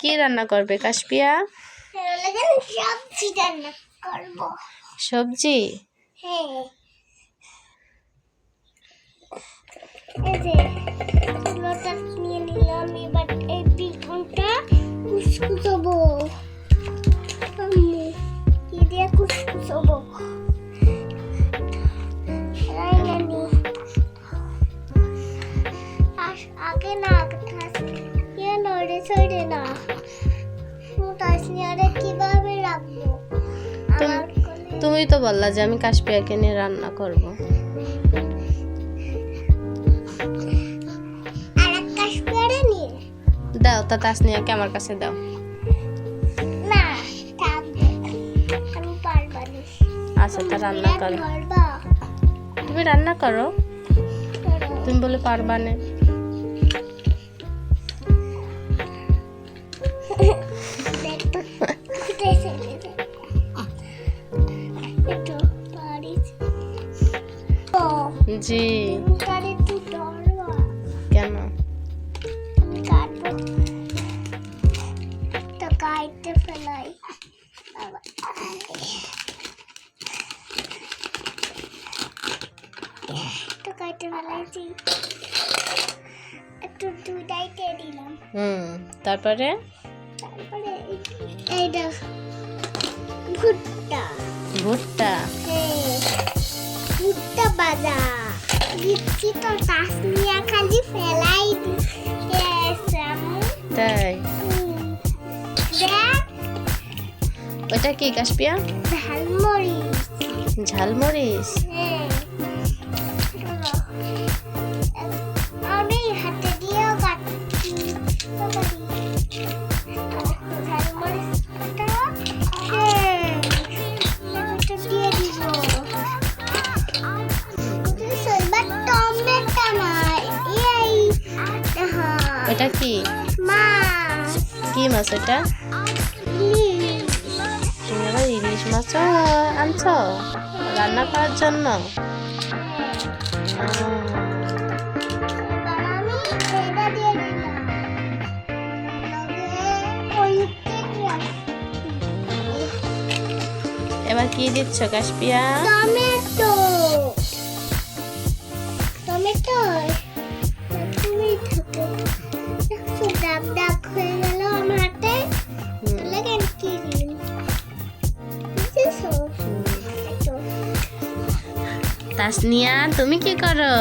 কি রান্না করবে কাশপিয়া? সবজি রান্না করব। সবজি? হ্যাঁ, এই যে চুলাটা নিয়ে নিলাম। এবার এই বেগুনটা কুচকুচাবো। কি দিয়ে কুচকুচাবো? আগে না নড়ে চড়ে না। তাসনিয়ারে কিভাবে রাখবো? তুমি তো বললা যে আমি কাশপিয়াকে নিয়ে রান্না করব। আর এক কাশপিয়ারে নিয়ে দাও তা তাসনিয়াকে আমার কাছে দাও। না, থাকবে, আমি পারবো না। আচ্ছা তা রান্না করো। পারবা? তুমি রান্না করো। তুমি বলে পারবা না। জি কেন? তো কাটতে ফেলাই। তো কাটতে ফেলাইছি। একটু দুধটাই দিয়ে দিলাম। তারপরে এইটা ভুট্টা। ভুট্টা? হ্যাঁ, ভুট্টা বাজা দিচ্ছি তো। তাসনিয়া খালি ফেলাই দিয়েছে। তাই? দেখ, ওটা কি কাশপিয়া? ঝালমরিচ। ঝালমরিচ? হ্যাঁ, আমি হাতে দিয়েও কাটছি। ঝালমরিচটা দিয়ে দিব। টমেটো নয়, এই ওটা কি? মাছ। কি মাছ এটা? তুমি আবার ইলিশ মাছ আনছো রান্না করার জন্য? এবার কি দিচ্ছ কাশপিয়া? টমেটো। টমেটো তুমি থাকে দেখছো, দাগ দাগ হয়ে গেল আমার হাতে। লাগেন কি বুঝেছো? তাসনিয়া তুমি কি করো?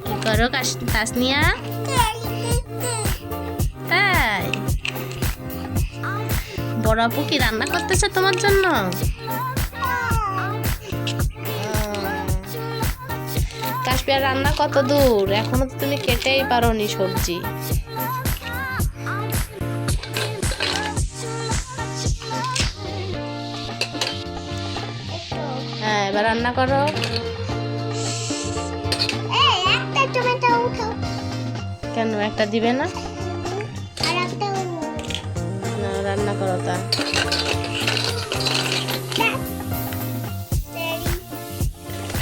কি করো তাসনিয়া? তাই? বড় আপু কি রান্না করতেছে তোমার জন্য? কাশপিয়া রান্না কত দূর? এখনো তো তুমি কেটেই পারোনি সবজি। হ্যাঁ, এবার রান্না করো। একটা টমেটো উঠাও। কেন একটা দিবে না? আর একটা না, রান্না করো তা।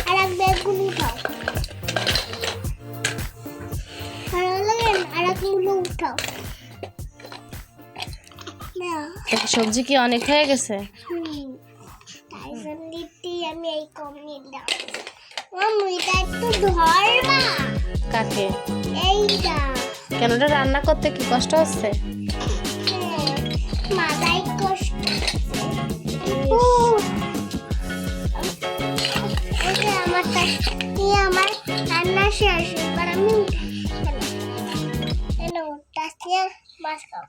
আর এক বেগুন উঠাও। আর এক মুলো উঠাও। সবজি কি অনেক হয়ে গেছে? তাই জন্যই আমি এই কম নিলাম। এটা একটু ধরবা। কাকে? এইটা। কেন ওটা রান্না করতে কি কষ্ট হচ্ছে? মাথায় কষ্ট। আমার রান্না শেষ। এবার আমি মাছ খাও।